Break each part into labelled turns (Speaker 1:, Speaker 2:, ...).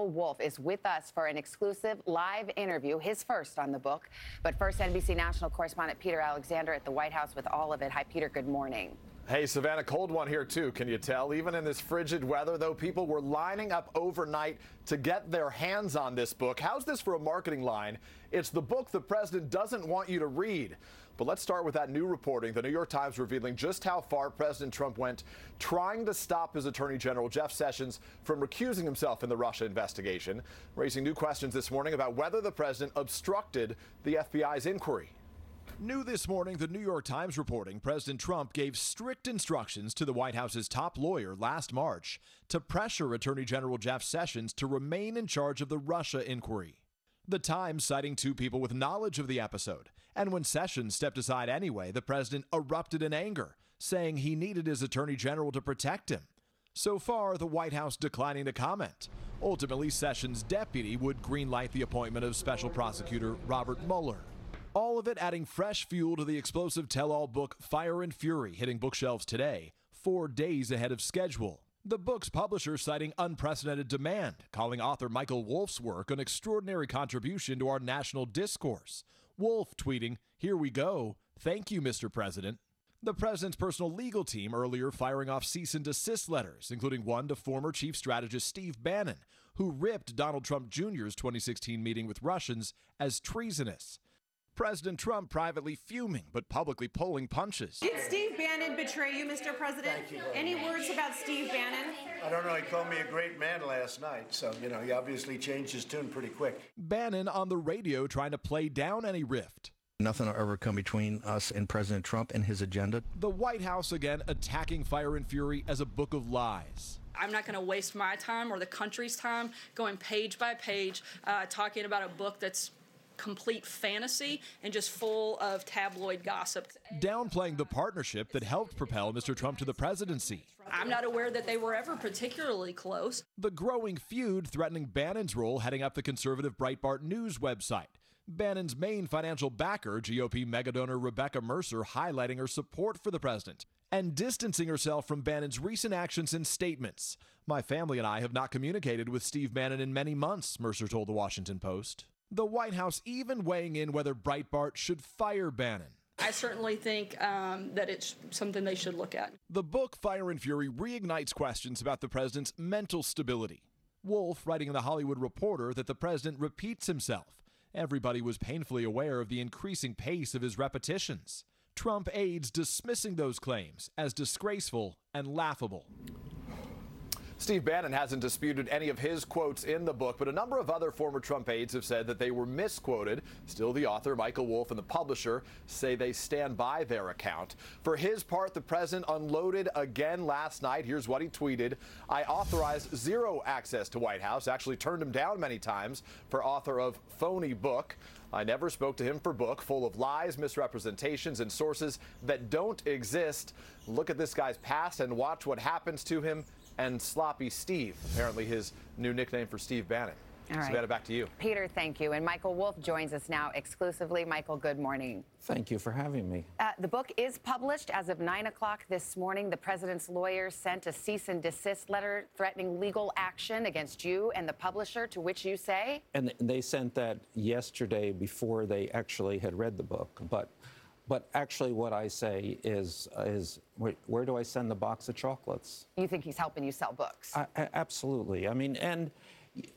Speaker 1: Michael Wolff is with us for an exclusive live interview, his first on the book. But first, NBC national correspondent Peter Alexander at the White House with all of it. Hi, Peter. Good morning.
Speaker 2: Hey, Savannah, cold one here, too, can you tell? Even in this frigid weather, though, people were lining up overnight to get their hands on this book. How's this for a marketing line? It's the book the president doesn't want you to read. But let's start with that new reporting. The New York Times revealing just how far President Trump went trying to stop his Attorney General, Jeff Sessions, from recusing himself in the Russia investigation, raising new questions this morning about whether the president obstructed the FBI's inquiry. New this morning, the New York Times reporting President Trump gave strict instructions to the White House's top lawyer last March to pressure Attorney General Jeff Sessions to remain in charge of the Russia inquiry. The Times citing two people with knowledge of the episode. And when Sessions stepped aside anyway, the president erupted in anger, saying he needed his Attorney General to protect him. So far, the White House declining to comment. Ultimately, Sessions' deputy would greenlight the appointment of Special Prosecutor Robert Mueller. All of it adding fresh fuel to the explosive tell-all book Fire and Fury, hitting bookshelves today, 4 days ahead of schedule. The book's publisher citing unprecedented demand, calling author Michael Wolff's work an extraordinary contribution to our national discourse. Wolff tweeting, "Here we go. Thank you, Mr. President." The president's personal legal team earlier firing off cease and desist letters, including one to former chief strategist Steve Bannon, who ripped Donald Trump Jr.'s 2016 meeting with Russians as treasonous. President Trump privately fuming, but publicly pulling punches.
Speaker 3: Did Steve Bannon betray you, Mr. President?
Speaker 4: Thank you.
Speaker 3: Any words about Steve Bannon?
Speaker 4: I don't know. He called me a great man last night, so, he obviously changed his tune pretty quick.
Speaker 2: Bannon on the radio trying to play down any rift.
Speaker 5: Nothing will ever come between us and President Trump and his agenda.
Speaker 2: The White House again attacking Fire and Fury as a book of lies.
Speaker 6: I'm not going to waste my time or the country's time going page by page talking about a book that's complete fantasy and just full of tabloid gossip.
Speaker 2: Downplaying the partnership that helped propel Mr. Trump to the presidency.
Speaker 6: I'm not aware that they were ever particularly close.
Speaker 2: The growing feud threatening Bannon's role heading up the conservative Breitbart News website. Bannon's main financial backer, GOP megadonor Rebecca Mercer, highlighting her support for the president and distancing herself from Bannon's recent actions and statements. "My family and I have not communicated with Steve Bannon in many months," Mercer told the Washington Post. The White House even weighing in whether Breitbart should fire Bannon.
Speaker 6: I certainly think that it's something they should look at.
Speaker 2: The book Fire and Fury reignites questions about the president's mental stability. Wolff writing in The Hollywood Reporter that the president repeats himself. Everybody was painfully aware of the increasing pace of his repetitions. Trump aides dismissing those claims as disgraceful and laughable. Steve Bannon hasn't disputed any of his quotes in the book, but a number of other former Trump aides have said that they were misquoted. Still, the author, Michael Wolff, and the publisher say they stand by their account. For his part, the president unloaded again last night. Here's what he tweeted. "I authorized zero access to White House, actually turned him down many times for author of phony book. I never spoke to him for book, full of lies, misrepresentations, and sources that don't exist. Look at this guy's past and watch what happens to him." And Sloppy Steve, apparently his new nickname for Steve Bannon.
Speaker 1: All right.
Speaker 2: Savannah, back to you.
Speaker 1: Peter, thank you. And Michael Wolff joins us now exclusively. Michael, good morning.
Speaker 7: Thank you for having me.
Speaker 1: The book is published as of 9 o'clock this morning. The president's lawyers sent a cease and desist letter threatening legal action against you and the publisher, to which you say?
Speaker 7: And they sent that yesterday before they actually had read the book. But actually what I say is where do I send the box of chocolates?
Speaker 1: You think he's helping you sell books?
Speaker 7: Absolutely. I mean, and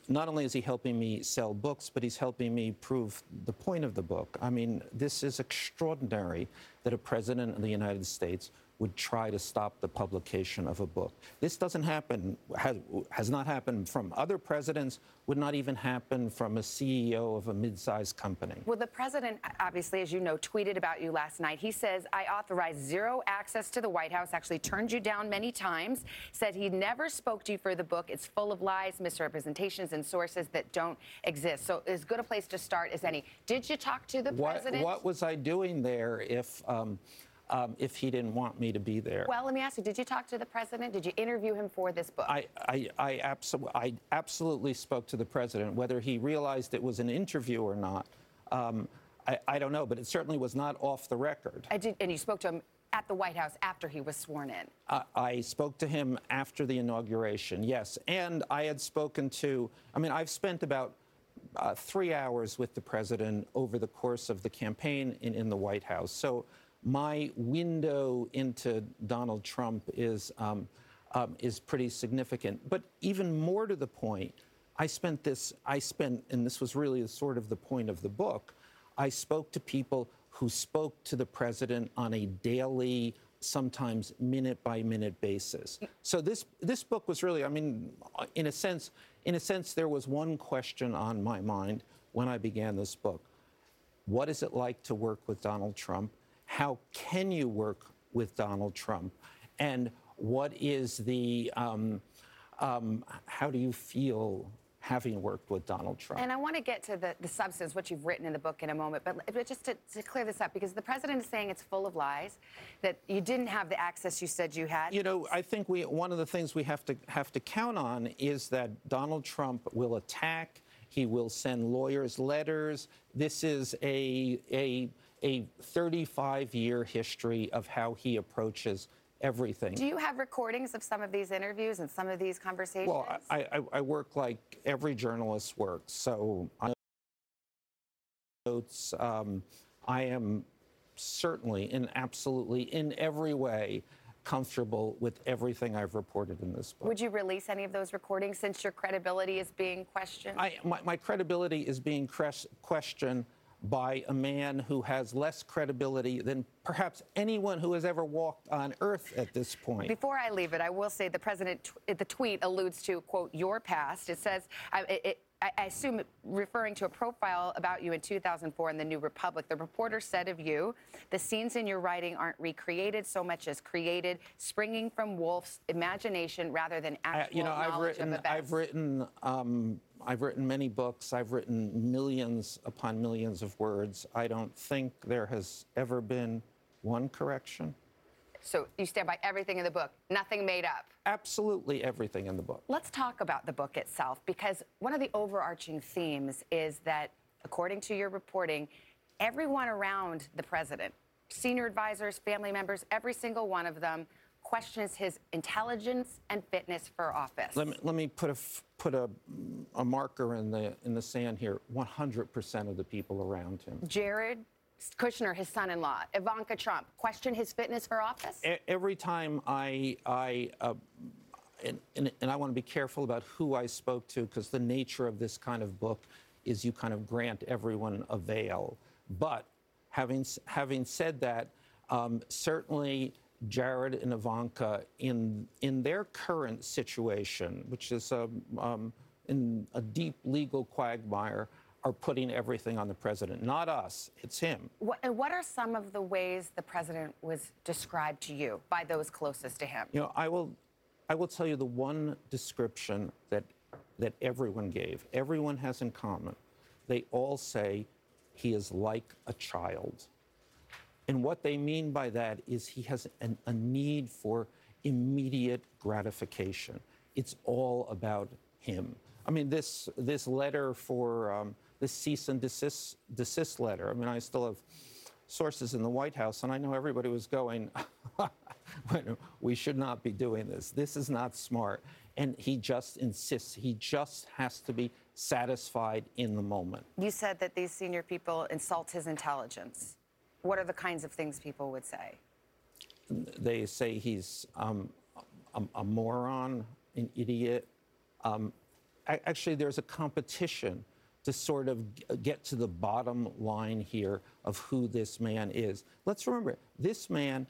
Speaker 7: not only is he helping me sell books, but he's helping me prove the point of the book. I mean, this is extraordinary that a president of the United States would try to stop the publication of a book. This doesn't happen, has not happened from other presidents, would not even happen from a CEO of a mid-sized company.
Speaker 1: Well, the president, obviously, as you know, tweeted about you last night. He says, "I authorized zero access to the White House," actually turned you down many times, said he never spoke to you for the book. It's full of lies, misrepresentations, and sources that don't exist. So as good a place to start as any. Did you talk to the president?
Speaker 7: What was I doing there if he didn't want me to be there?
Speaker 1: Well, let me ask you, did you talk to the president? Did you interview him for this book?
Speaker 7: I absolutely spoke to the president. Whether he realized it was an interview or not, I don't know, but it certainly was not off the record.
Speaker 1: And you spoke to him at the White House after he was sworn in?
Speaker 7: I spoke to him after the inauguration, yes. And I had spoken to, I've spent about 3 hours with the president over the course of the campaign in the White House. So my window into Donald Trump is pretty significant. But even more to the point, and this was really sort of the point of the book, I spoke to people who spoke to the president on a daily, sometimes minute-by-minute basis. So this book was really, in a sense, there was one question on my mind when I began this book. What is it like to work with Donald Trump? How can you work with Donald Trump? And what is the, how do you feel having worked with Donald Trump?
Speaker 1: And I want to get to the substance, what you've written in the book in a moment, but just to clear this up, because the president is saying it's full of lies, that you didn't have the access you said you had.
Speaker 7: You know, I think one of the things we have to count on is that Donald Trump will attack, he will send lawyers letters. This is a 35-year history of how he approaches everything.
Speaker 1: Do you have recordings of some of these interviews and some of these conversations?
Speaker 7: Well, I work like every journalist works, so I notes. I am certainly and absolutely in every way comfortable with everything I've reported in this book.
Speaker 1: Would you release any of those recordings since your credibility is being questioned?
Speaker 7: My credibility is being questioned by a man who has less credibility than perhaps anyone who has ever walked on Earth at this point.
Speaker 1: Before I leave it, I will say the president, the tweet alludes to, quote, your past. It says, I assume referring to a profile about you in 2004 in the New Republic. The reporter said of you, the scenes in your writing aren't recreated so much as created, springing from Wolff's imagination rather than actual knowledge of events.
Speaker 7: I've written many books. I've written millions upon millions of words. I don't think there has ever been one correction.
Speaker 1: So you stand by everything in the book, nothing made up?
Speaker 7: Absolutely everything in the book.
Speaker 1: Let's talk about the book itself, because one of the overarching themes is that, according to your reporting, everyone around the president, senior advisors, family members, every single one of them questions his intelligence and fitness for office.
Speaker 7: Let me put a marker in the sand here. 100% of the people around him. Jared
Speaker 1: Kushner, his son-in-law, Ivanka Trump, question his fitness for office?
Speaker 7: Every time and I want to be careful about who I spoke to, because the nature of this kind of book is you kind of grant everyone a veil. But having said that, certainly Jared and Ivanka, in their current situation, which is in a deep legal quagmire, are putting everything on the president. Not us, it's him.
Speaker 1: What are some of the ways the president was described to you by those closest to him?
Speaker 7: You know, I will tell you the one description that everyone gave, everyone has in common. They all say he is like a child. And what they mean by that is he has a need for immediate gratification. It's all about him. I mean, this letter for this cease and desist letter. I mean, I still have sources in the White House, and I know everybody was going, we should not be doing this. This is not smart. And he just insists. He just has to be satisfied in the moment.
Speaker 1: You said that these senior people insult his intelligence. What are the kinds of things people would say?
Speaker 7: They say he's a moron, an idiot. Actually, there's a competition to sort of get to the bottom line here of who this man is. Let's remember, this man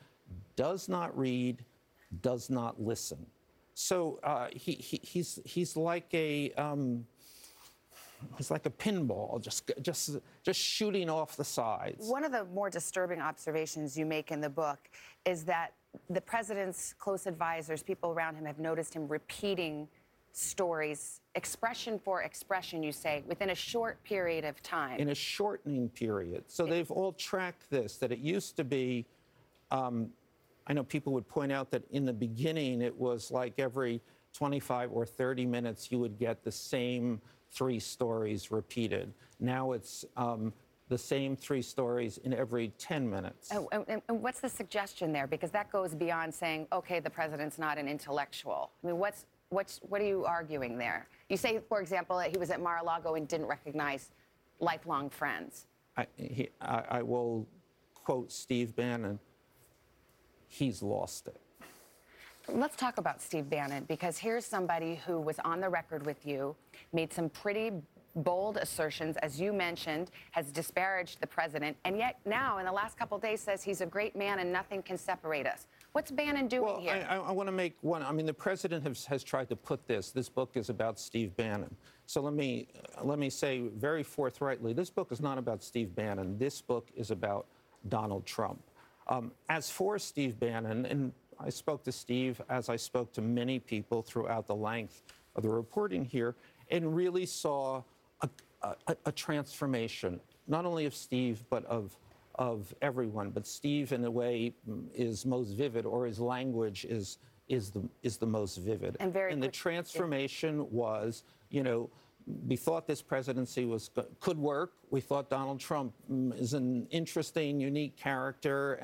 Speaker 7: does not read, does not listen. So he's like a pinball, just shooting off the sides.
Speaker 1: One of the more disturbing observations you make in the book is that the president's close advisors, people around him, have noticed him repeating stories, expression for expression, you say, within a short period of time.
Speaker 7: In a shortening period. So they've all tracked this, that it used to be, I know people would point out that in the beginning it was like every 25 or 30 minutes you would get the same 3 stories repeated. Now it's the same 3 stories in every 10 minutes.
Speaker 1: Oh, and what's the suggestion there? Because that goes beyond saying, okay, the president's not an intellectual. I mean, what are you arguing there? You say, for example, that he was at Mar-a-Lago and didn't recognize lifelong friends.
Speaker 7: I will quote Steve Bannon, he's lost it.
Speaker 1: Let's talk about Steve Bannon, because here's somebody who was on the record with you, made some pretty bold assertions, as you mentioned, has disparaged the president, and yet now, in the last couple of days, says he's a great man and nothing can separate us. What's Bannon doing here?
Speaker 7: I want to make one. I mean, the president has tried to put this book is about Steve Bannon. So let me say very forthrightly, this book is not about Steve Bannon. This book is about Donald Trump. As for Steve Bannon, and I spoke to Steve as I spoke to many people throughout the length of the reporting here, and really saw a transformation, not only of Steve, but of everyone. But Steve, in a way, is most vivid, or his language is the most vivid. And the transformation was, you know, we thought this presidency could work. We thought Donald Trump is an interesting, unique character,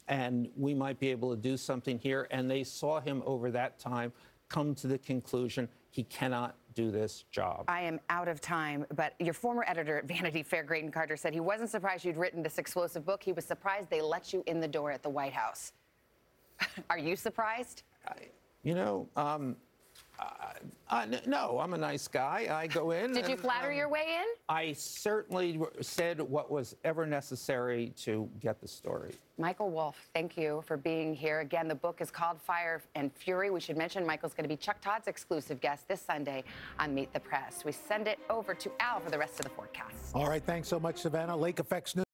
Speaker 7: and we might be able to do something here. And they saw him over that time come to the conclusion he cannot do this job.
Speaker 1: I am out of time, but your former editor at Vanity Fair, Graydon Carter, said he wasn't surprised you'd written this explosive book. He was surprised they let you in the door at the White House. Are you surprised?
Speaker 7: No, I'm a nice guy. I go in.
Speaker 1: Did you flatter your way in?
Speaker 7: I certainly said what was ever necessary to get the story.
Speaker 1: Michael Wolff, thank you for being here. Again, the book is called Fire and Fury. We should mention Michael's going to be Chuck Todd's exclusive guest this Sunday on Meet the Press. We send it over to Al for the rest of the forecast.
Speaker 8: All right, thanks so much, Savannah. Lake Effects News.